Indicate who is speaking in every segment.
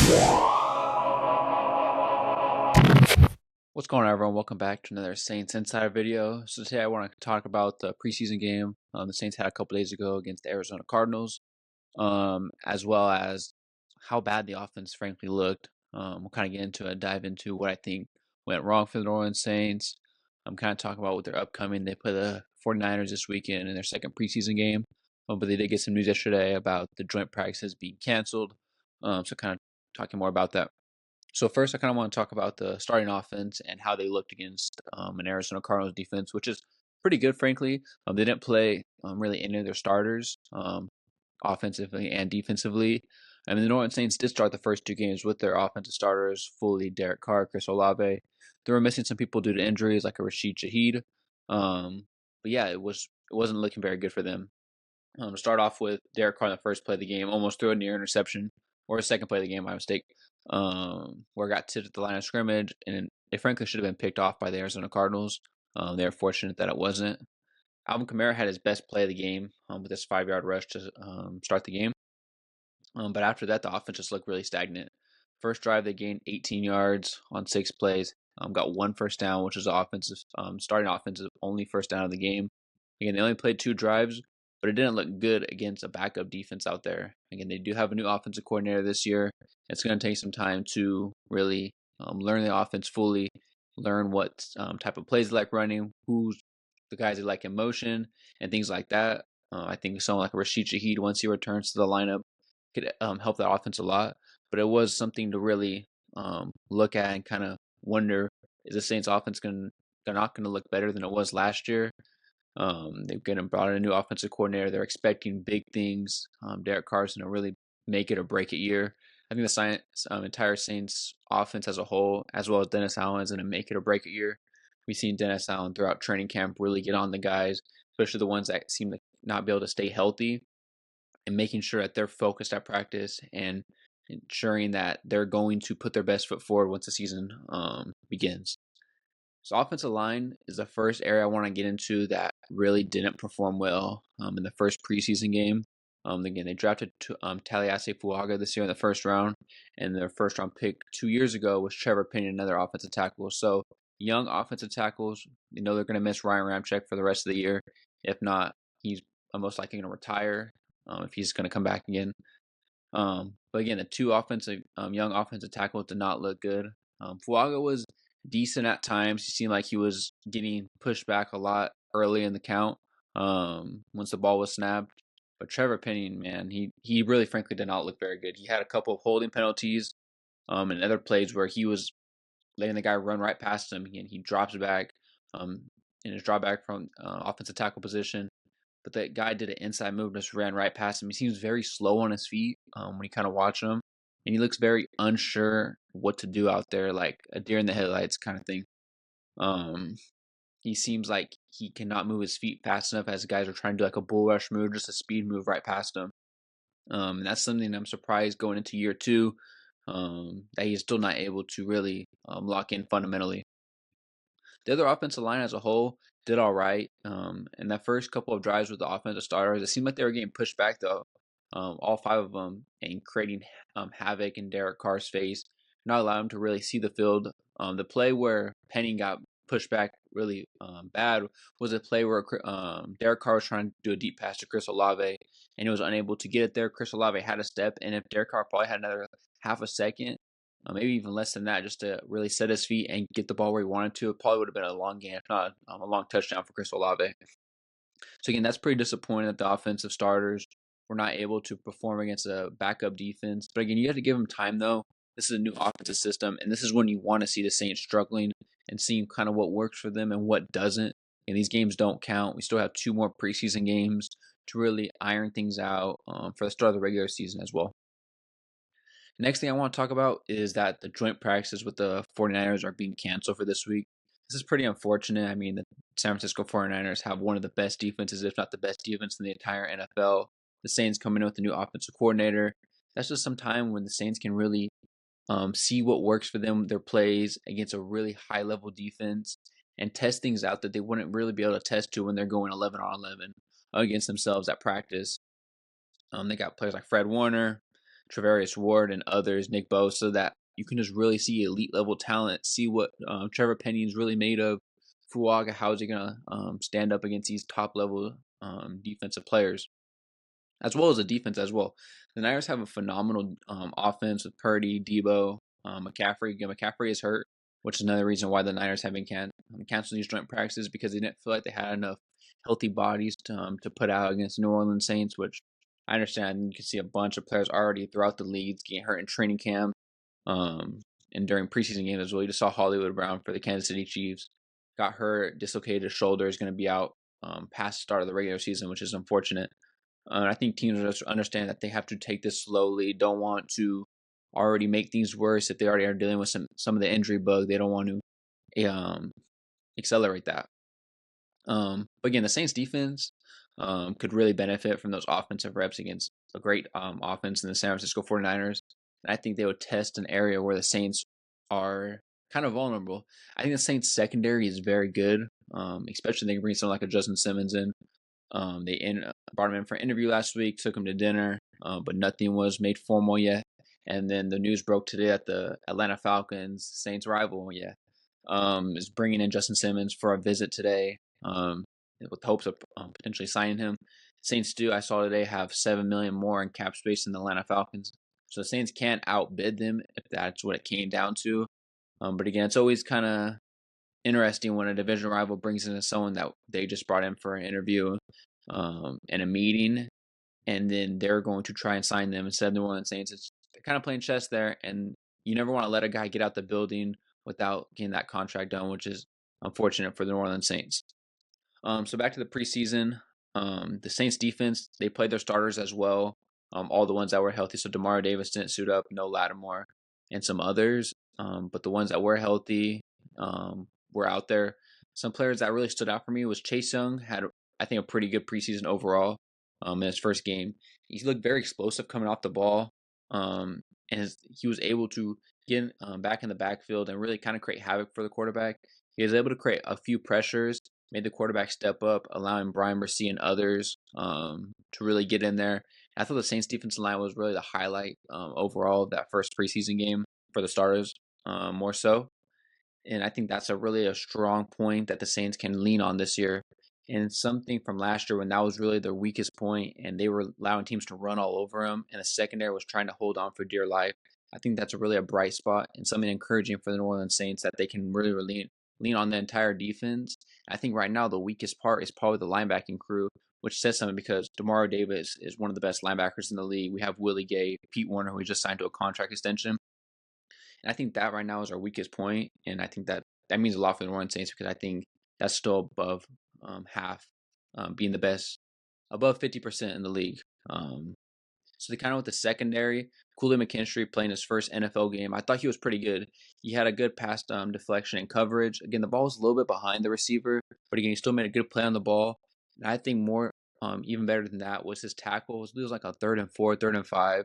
Speaker 1: What's going on, everyone? Welcome back to another Saints Insider video. So today I want to talk about the preseason game the Saints had a couple days ago against the Arizona Cardinals, as well as how bad the offense frankly looked. We'll kind of get into it, dive into what I think went wrong for the New Orleans Saints. I'm kind of talking about what they're upcoming. They play the 49ers this weekend in their second preseason game, but they did get some news yesterday about the joint practices being canceled. So kind of talking more about that. So first, I kind of want to talk about the starting offense and how they looked against an Arizona Cardinals defense, which is pretty good, frankly. They didn't play really any of their starters offensively and defensively. I mean, the New Orleans Saints did start the first two games with their offensive starters fully: Derek Carr, Chris Olave. They were missing some people due to injuries, like a Rashid Shaheed. But yeah, it wasn't looking very good for them. To start off with, Derek Carr in the first play of the game almost threw a near interception, or the second play of the game, my mistake, where it got tipped at the line of scrimmage, and it frankly should have been picked off by the Arizona Cardinals. They were fortunate that it wasn't. Alvin Kamara had his best play of the game with this 5-yard rush to start the game. But after that, the offense just looked really stagnant. First drive, they gained 18 yards on 6 plays, got one first down, which was the offensive starting offensive only first down of the game. Again, they only played 2 drives, but it didn't look good against a backup defense out there. Again, they do have a new offensive coordinator this year. It's going to take some time to really learn the offense fully, learn what type of plays they like running, who's the guys they like in motion, and things like that. I think someone like Rashid Shaheed, once he returns to the lineup, could help that offense a lot. But it was something to really look at and kind of wonder: is the Saints' offense they're not going to look better than it was last year? They've brought in a new offensive coordinator. They're expecting big things. Derek Carr's going to really make it or break it year. I think the entire Saints offense as a whole, as well as Dennis Allen, is going to make it or break it year. We've seen Dennis Allen throughout training camp really get on the guys, especially the ones that seem to not be able to stay healthy, and making sure that they're focused at practice and ensuring that they're going to put their best foot forward once the season begins. So offensive line is the first area I want to get into that really didn't perform well in the first preseason game. Again, they drafted Taliase Fuaga this year in the first round, and their first round pick 2 years ago was Trevor Penny, another offensive tackle. So young offensive tackles, they're going to miss Ryan Ramczyk for the rest of the year. If not, he's most likely going to retire if he's going to come back again. But again, the two young offensive tackles did not look good. Fuaga was decent at times. He seemed like he was getting pushed back a lot early in the count once the ball was snapped. But Trevor Penny, man, he really frankly did not look very good. He had a couple of holding penalties and other plays where he was letting the guy run right past him, and he drops back in his drawback from offensive tackle position. But that guy did an inside move, just ran right past him. He seems very slow on his feet when you kind of watch him, and he looks very unsure what to do out there, like a deer in the headlights kind of thing. He seems like he cannot move his feet fast enough as guys are trying to do like a bull rush move, just a speed move right past him. And that's something I'm surprised going into year 2 that he's still not able to really lock in fundamentally. The other offensive line as a whole did all right. And that first couple of drives with the offensive starters, it seemed like they were getting pushed back though. All 5 of them, and creating havoc in Derek Carr's face, not allowing him to really see the field. The play where Penning got pushed back really bad was a play where Derek Carr was trying to do a deep pass to Chris Olave, and he was unable to get it there. Chris Olave had a step, and if Derek Carr probably had another half a second, maybe even less than that, just to really set his feet and get the ball where he wanted to, it probably would have been a long game, if not a long touchdown for Chris Olave. So again, that's pretty disappointing that the offensive starters were not able to perform against a backup defense. But again, you have to give them time though. This is a new offensive system, and this is when you want to see the Saints struggling and seeing kind of what works for them and what doesn't. And these games don't count. We still have 2 more preseason games to really iron things out for the start of the regular season as well. Next thing I want to talk about is that the joint practices with the 49ers are being canceled for this week. This is pretty unfortunate. I mean, the San Francisco 49ers have one of the best defenses, if not the best defense in the entire NFL. The Saints coming in with a new offensive coordinator. That's just some time when the Saints can really see what works for them, their plays against a really high-level defense, and test things out that they wouldn't really be able to test to when they're going 11 on 11 against themselves at practice. They got players like Fred Warner, Travarius Ward and others, Nick Bosa, that you can just really see elite level talent, see what Trevor Penny is really made of. Fuaga, how is he gonna stand up against these top level defensive players, as well as the defense as well. The Niners have a phenomenal offense with Purdy, Debo, McCaffrey. Again, McCaffrey is hurt, which is another reason why the Niners have been canceling these joint practices, because they didn't feel like they had enough healthy bodies to put out against New Orleans Saints, which I understand. You can see a bunch of players already throughout the leagues getting hurt in training camp um, and during preseason games as well. You just saw Hollywood Brown for the Kansas City Chiefs got hurt, dislocated his shoulder, is going to be out past the start of the regular season, which is unfortunate. I think teams just understand that they have to take this slowly. Don't want to already make things worse if they already are dealing with some of the injury bug. They don't want to accelerate that. But again, the Saints defense could really benefit from those offensive reps against a great offense in the San Francisco 49ers. And I think they would test an area where the Saints are kind of vulnerable. I think the Saints secondary is very good, especially they can bring someone like a Justin Simmons in. Brought him in for an interview last week, took him to dinner, but nothing was made formal yet. And then the news broke today that the Atlanta Falcons, Saints rival, is bringing in Justin Simmons for a visit today, with hopes of potentially signing him. Saints I saw today, have $7 million more in cap space than the Atlanta Falcons, so the Saints can't outbid them if that's what it came down to. But again, it's always kind of interesting when a division rival brings in someone that they just brought in for an interview and a meeting, and then they're going to try and sign them instead of New Orleans Saints. They're kind of playing chess there, and you never want to let a guy get out the building without getting that contract done, which is unfortunate for the New Orleans Saints. So back to the preseason, the Saints defense, they played their starters as well, all the ones that were healthy. So Demario Davis didn't suit up, no Lattimore, and some others. But the ones that were healthy were out there. Some players that really stood out for me was Chase Young, had, I think, a pretty good preseason overall in his first game. He looked very explosive coming off the ball, and he was able to get back in the backfield and really kind of create havoc for the quarterback. He was able to create a few pressures, made the quarterback step up, allowing Brian Bresee and others to really get in there. I thought the Saints defensive line was really the highlight overall of that first preseason game for the starters, more so. And I think that's really a strong point that the Saints can lean on this year. And something from last year when that was really their weakest point and they were allowing teams to run all over them and the secondary was trying to hold on for dear life. I think that's really a bright spot and something encouraging for the New Orleans Saints, that they can really lean on the entire defense. I think right now the weakest part is probably the linebacking crew, which says something because Demario Davis is one of the best linebackers in the league. We have Willie Gay, Pete Werner, who we just signed to a contract extension. And I think that right now is our weakest point, and I think that means a lot for the New Orleans Saints because I think that's still above half, being the best, above 50% in the league. So they kind of with the secondary, Kool-Aid McKinstry playing his first NFL game. I thought he was pretty good. He had a good pass deflection and coverage. Again, the ball was a little bit behind the receiver, but again, he still made a good play on the ball. And I think more, even better than that, was his tackles. It was like a 3rd and 4, 3rd and 5.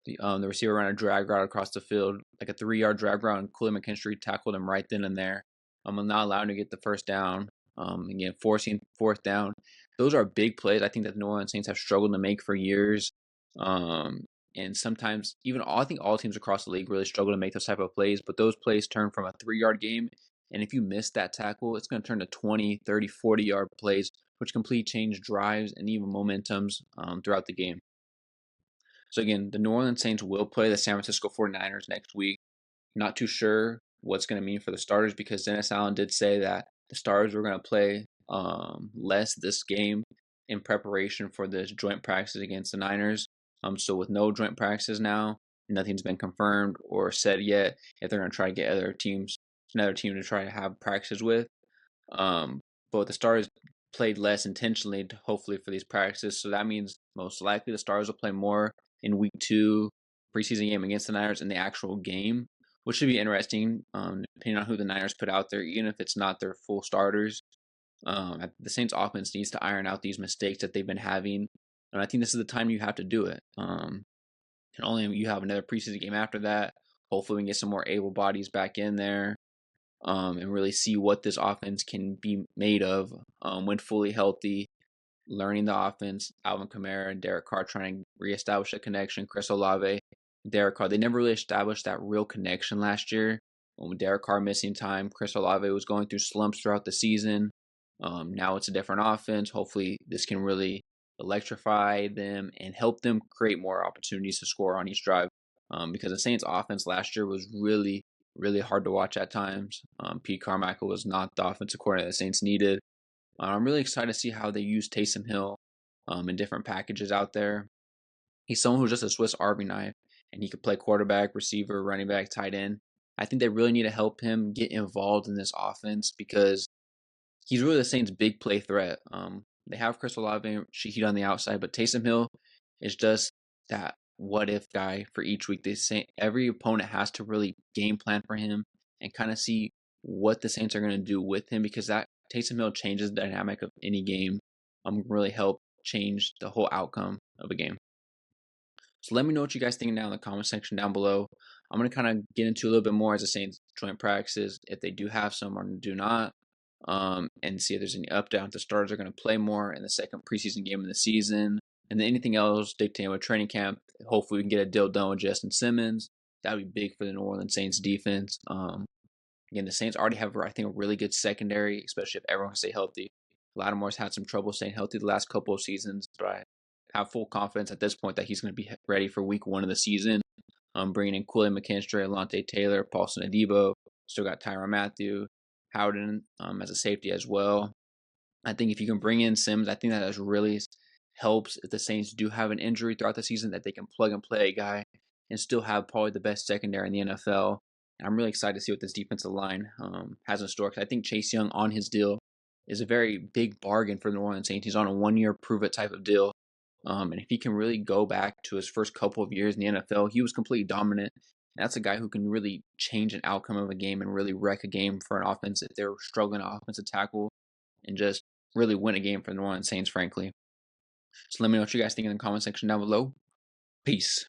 Speaker 1: The receiver ran a drag route across the field, like a 3-yard drag route, and Kool-Aid McKinstry tackled him right then and there. Not allowing to get the first down. Again, forcing 4th down. Those are big plays I think that the New Orleans Saints have struggled to make for years. And sometimes even I think all teams across the league really struggle to make those type of plays, but those plays turn from a 3-yard game. And if you miss that tackle, it's going to turn to 20, 30, 40-yard plays, which completely change drives and even momentums throughout the game. So again, the New Orleans Saints will play the San Francisco 49ers next week. Not too sure what's going to mean for the starters because Dennis Allen did say that the starters were going to play less this game in preparation for this joint practice against the Niners. So with no joint practices now, nothing's been confirmed or said yet if they're going to try to get another team to try to have practices with. But the starters played less intentionally, hopefully, for these practices. So that means most likely the starters will play more in week 2 preseason game against the Niners in the actual game, which should be interesting, depending on who the Niners put out there, even if it's not their full starters. The Saints offense needs to iron out these mistakes that they've been having. And I think this is the time you have to do it. You have another preseason game after that. Hopefully we can get some more able bodies back in there. And really see what this offense can be made of when fully healthy, learning the offense. Alvin Kamara and Derek Carr trying to reestablish a connection. Chris Olave Derek Carr. They never really established that real connection last year. With Derek Carr missing time, Chris Olave was going through slumps throughout the season. Now it's a different offense. Hopefully, this can really electrify them and help them create more opportunities to score on each drive. Because the Saints' offense last year was really, really hard to watch at times. Pete Carmichael was not the offensive coordinator the Saints needed. I'm really excited to see how they use Taysom Hill in different packages out there. He's someone who's just a Swiss Army knife, and he could play quarterback, receiver, running back, tight end. I think they really need to help him get involved in this offense because he's really the Saints' big play threat. They have Chris Olave and Shaheed on the outside, but Taysom Hill is just that what if guy for each week. They say every opponent has to really game plan for him and kind of see what the Saints are going to do with him because that Taysom Hill changes the dynamic of any game. Really help change the whole outcome of a game. So let me know what you guys think down in the comment section down below. I'm going to kind of get into a little bit more as the Saints joint practices, if they do have some or do not, and see if there's any up-down. If the starters are going to play more in the second preseason game of the season, and then anything else dictating with training camp. Hopefully we can get a deal done with Justin Simmons. That would be big for the New Orleans Saints defense. Again, the Saints already have, I think, a really good secondary, especially if everyone can stay healthy. Lattimore's had some trouble staying healthy the last couple of seasons, but I have full confidence at this point that he's going to be ready for week 1 of the season. Bringing in Quilly McKinstry, Alontae Taylor, Paulson Adebo. Still got Tyrann Mathieu, Howden as a safety as well. I think if you can bring in Sims, I think that really helps if the Saints do have an injury throughout the season that they can plug and play a guy and still have probably the best secondary in the NFL. And I'm really excited to see what this defensive line has in store. Cause I think Chase Young on his deal is a very big bargain for the New Orleans Saints. He's on a 1-year prove-it type of deal. And if he can really go back to his first couple of years in the NFL, he was completely dominant. And that's a guy who can really change an outcome of a game and really wreck a game for an offense if they're struggling to offensive tackle and just really win a game for the New Orleans Saints, frankly. So let me know what you guys think in the comment section down below. Peace.